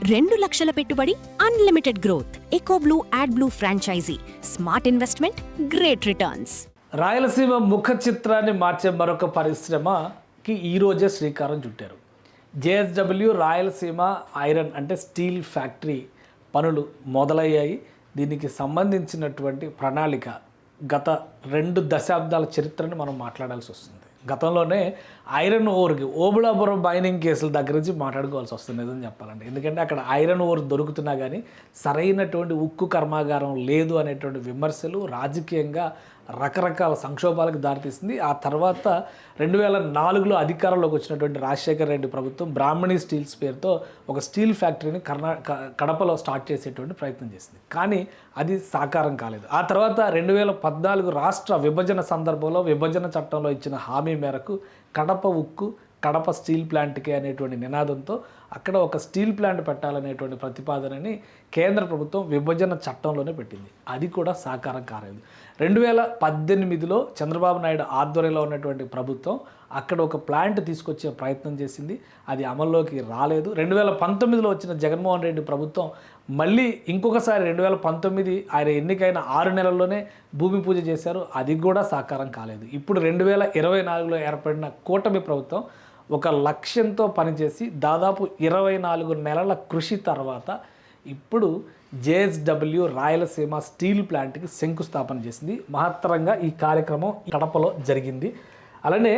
2 లక్షల పెట్టుబడి, unlimited growth. EcoBlue AdBlue franchisee. Smart investment, great returns. Rayalaseema ముఖ చిత్రాన్ని మార్చే మరొక పరిశ్రమకి ఈరోజే శ్రీకారం చుట్టారు. జేఎస్డబ్ల్యూ రాయలసీమ ఐరన్ అంటే స్టీల్ ఫ్యాక్టరీ పనులు మొదలయ్యాయి. దీనికి సంబంధించినటువంటి ప్రణాళిక గత 2 దశాబ్దాల చరిత్రని మనం మాట్లాడాల్సి వస్తుంది. గతంలోనే ఐరన్ ఓర్కి ఓబుళాపురం మైనింగ్ కేసుల దగ్గర నుంచి మాట్లాడుకోవాల్సి వస్తుంది నిజం చెప్పాలంటే. ఎందుకంటే అక్కడ ఐరన్ ఓర్ దొరుకుతున్నా కానీ సరైనటువంటి ఉక్కు కర్మాగారం లేదు అనేటువంటి విమర్శలు రాజకీయంగా రకరకాల సంక్షోభాలకు దారితీస్తుంది. ఆ తర్వాత 2004లో అధికారంలోకి వచ్చినటువంటి రాజశేఖర రెడ్డి ప్రభుత్వం బ్రాహ్మణి స్టీల్స్ పేరుతో ఒక స్టీల్ ఫ్యాక్టరీని కడపలో స్టార్ట్ చేసేటువంటి ప్రయత్నం చేసింది. కానీ అది సాకారం కాలేదు. ఆ తర్వాత 2014 రాష్ట్ర విభజన సందర్భంలో విభజన చట్టంలో ఇచ్చిన హామీ మేరకు కడప ఉక్కు, కడప స్టీల్ ప్లాంట్కి అనేటువంటి నినాదంతో అక్కడ ఒక స్టీల్ ప్లాంట్ పెట్టాలనేటువంటి ప్రతిపాదనని కేంద్ర ప్రభుత్వం విభజన చట్టంలోనే పెట్టింది. అది కూడా సాకారం కాలేదు. 2018లో చంద్రబాబు నాయుడు ఆధ్వర్యంలో ఉన్నటువంటి ప్రభుత్వం అక్కడ ఒక ప్లాంట్ తీసుకొచ్చే ప్రయత్నం చేసింది. అది అమల్లోకి రాలేదు. 2019లో వచ్చిన జగన్మోహన్ రెడ్డి ప్రభుత్వం మళ్ళీ ఇంకొకసారి 2019 ఆయన ఎన్నికైన 6 నెలల్లోనే భూమి పూజ చేశారు. అది కూడా సాకారం కాలేదు. ఇప్పుడు 2024లో ఏర్పడిన కూటమి ప్రభుత్వం ఒక లక్ష్యంతో పనిచేసి దాదాపు 24 నెలల కృషి తర్వాత ఇప్పుడు జేఎస్డబ్ల్యూ రాయలసీమ స్టీల్ ప్లాంట్కి శంకుస్థాపన చేసింది. మహత్తరంగా ఈ కార్యక్రమం కడపలో జరిగింది. అలానే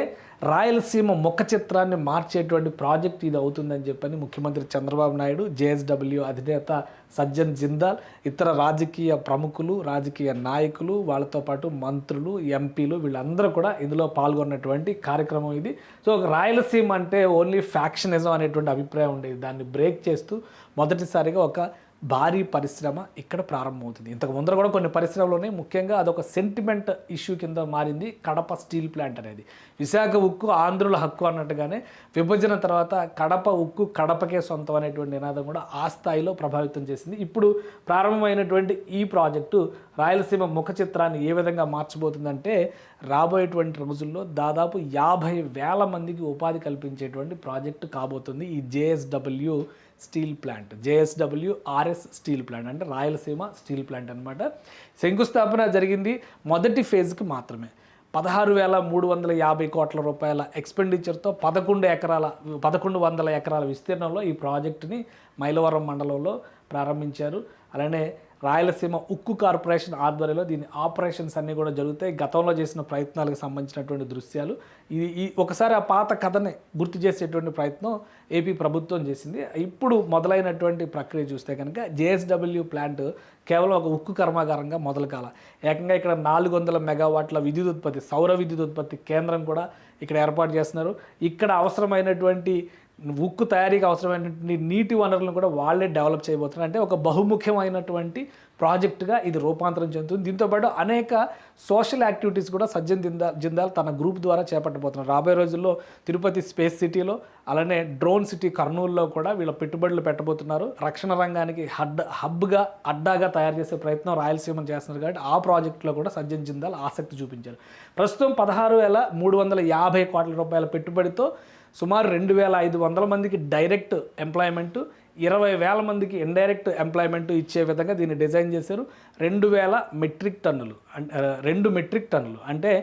రాయలసీమ ముఖ చిత్రాన్ని మార్చేటువంటి ప్రాజెక్ట్ ఇది అవుతుందని చెప్పని ముఖ్యమంత్రి చంద్రబాబు నాయుడు, జేఎస్డబ్ల్యూ అధినేత సజ్జన్ జిందాల్, ఇతర రాజకీయ ప్రముఖులు, రాజకీయ నాయకులు, వాళ్ళతో పాటు మంత్రులు, ఎంపీలు వీళ్ళందరూ కూడా ఇందులో పాల్గొన్నటువంటి కార్యక్రమం ఇది. సో రాయలసీమ అంటే ఓన్లీ ఫ్యాక్షనిజం అనేటువంటి అభిప్రాయం ఉండేది. దాన్ని బ్రేక్ చేస్తూ మొదటిసారిగా ఒక భారీ పరిశ్రమ ఇక్కడ ప్రారంభమవుతుంది. ఇంతకు ముందర కూడా కొన్ని పరిశ్రమలు ఉన్నాయి. ముఖ్యంగా అదొక సెంటిమెంట్ ఇష్యూ కింద మారింది కడప స్టీల్ ప్లాంట్ అనేది. విశాఖ ఉక్కు ఆంధ్రుల హక్కు అన్నట్టుగానే విభజన తర్వాత కడప ఉక్కు కడపకే సొంతం అనేటువంటి నినాదం కూడా ఆ స్థాయిలో ప్రభావితం చేసింది. ఇప్పుడు ప్రారంభమైనటువంటి ఈ ప్రాజెక్టు రాయలసీమ ముఖ చిత్రాన్ని ఏ విధంగా మార్చబోతుందంటే రాబోయేటువంటి రోజుల్లో దాదాపు 50,000 మందికి ఉపాధి కల్పించేటువంటి ప్రాజెక్టు కాబోతుంది ఈ JSW steel plant. JSW RS steel plant అంటే రాయలసీమ స్టీల్ ప్లాంట్ అనమాట. శంకుస్థాపన జరిగింది మొదటి ఫేజ్కి మాత్రమే. 16,350 కోట్ల రూపాయల ఎక్స్పెండిచర్తో 1100 ఎకరాల విస్తీర్ణంలో ఈ ప్రాజెక్టుని మైలవరం మండలంలో ప్రారంభించారు. అలానే రాయలసీమ ఉక్కు కార్పొరేషన్ ఆధ్వర్యంలో దీని ఆపరేషన్స్ అన్నీ కూడా జరుగుతాయి. గతంలో చేసిన ప్రయత్నాలకు సంబంధించినటువంటి దృశ్యాలు ఈ ఒకసారి ఆ పాత కథని గుర్తు చేసేటువంటి ప్రయత్నం ఏపీ ప్రభుత్వం చేసింది. ఇప్పుడు మొదలైనటువంటి ప్రక్రియ చూస్తే కనుక జేఎస్డబ్ల్యూ ప్లాంట్ కేవలం ఒక ఉక్కు కర్మాగారంగా మొదలు కాల. ఏకంగా ఇక్కడ 400 మెగావాట్ల విద్యుత్ ఉత్పత్తి, సౌర విద్యుత్ ఉత్పత్తి కేంద్రం కూడా ఇక్కడ ఏర్పాటు చేస్తున్నారు. ఇక్కడ అవసరమైనటువంటి ఉక్కు తయారీకి అవసరమైనటువంటి నీటి వనరులను కూడా వాళ్ళే డెవలప్ చేయబోతున్నారు. అంటే ఒక బహుముఖ్యమైనటువంటి ప్రాజెక్టుగా ఇది రూపాంతరం చెందుతుంది. దీంతోపాటు అనేక సోషల్ యాక్టివిటీస్ కూడా సజ్జన్ జిందాల్ తన గ్రూప్ ద్వారా చేపట్టబోతున్నారు. రాబోయే రోజుల్లో తిరుపతి స్పేస్ సిటీలో, అలానే డ్రోన్ సిటీ కర్నూలులో కూడా వీళ్ళ పెట్టుబడులు పెట్టబోతున్నారు. రక్షణ రంగానికి అడ్డాగా తయారు చేసే ప్రయత్నం రాయలసీమ చేస్తున్నారు. కాబట్టి ఆ ప్రాజెక్టులో కూడా సజ్జన్ జిందాల్ ఆసక్తి చూపించారు. ప్రస్తుతం 16,350 కోట్ల రూపాయల పెట్టుబడితో సుమారు 2,500 మందికి డైరెక్ట్ ఎంప్లాయ్మెంటు, 20,000 మందికి ఇండైరెక్ట్ ఎంప్లాయ్మెంట్ ఇచ్చే విధంగా దీన్ని డిజైన్ చేశారు. 2,000 మెట్రిక్ టన్నులు 2 మెట్రిక్ టన్నులు అంటే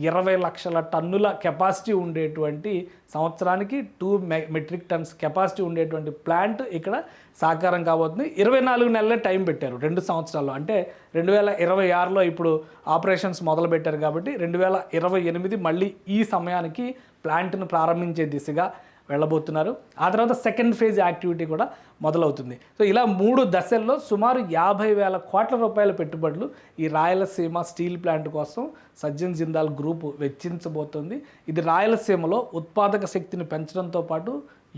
20 లక్షల టన్నుల కెపాసిటీ ఉండేటువంటి సంవత్సరానికి 2 మెట్రిక్ టన్స్ కెపాసిటీ ఉండేటువంటి ప్లాంట్ ఇక్కడ సాకారం కాబోతుంది. 24 నెలలే టైం పెట్టారు 2 సంవత్సరాల్లో. అంటే 2026లో ఇప్పుడు ఆపరేషన్స్ మొదలుపెట్టారు కాబట్టి 2028 మళ్ళీ ఈ సమయానికి ప్లాంట్ను ప్రారంభించే దిశగా వెళ్ళబోతున్నారు. ఆ తర్వాత సెకండ్ ఫేజ్ యాక్టివిటీ కూడా మొదలవుతుంది. సో ఇలా 3 దశల్లో సుమారు 50,000 కోట్ల రూపాయల పెట్టుబడులు ఈ రాయలసీమ స్టీల్ ప్లాంట్ కోసం సజ్జన్ జిందాల్ గ్రూప్ వెచ్చించబోతుంది. ఇది రాయలసీమలో ఉత్పాదక శక్తిని పెంచడంతో పాటు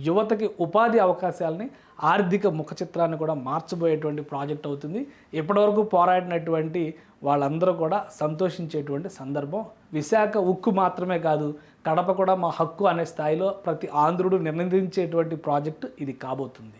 యువతకి ఉపాధి అవకాశాలని, ఆర్థిక ముఖ చిత్రాన్ని కూడా మార్చబోయేటువంటి ప్రాజెక్ట్ అవుతుంది. ఇప్పటివరకు పోరాడినటువంటి వాళ్ళందరూ కూడా సంతోషించేటువంటి సందర్భం. విశాఖ ఉక్కు మాత్రమే కాదు, కడప కూడా మా హక్కు అనే స్థాయిలో ప్రతి ఆంధ్రుడు నిర్ణయించేటువంటి ప్రాజెక్టు ఇది కాబోతుంది.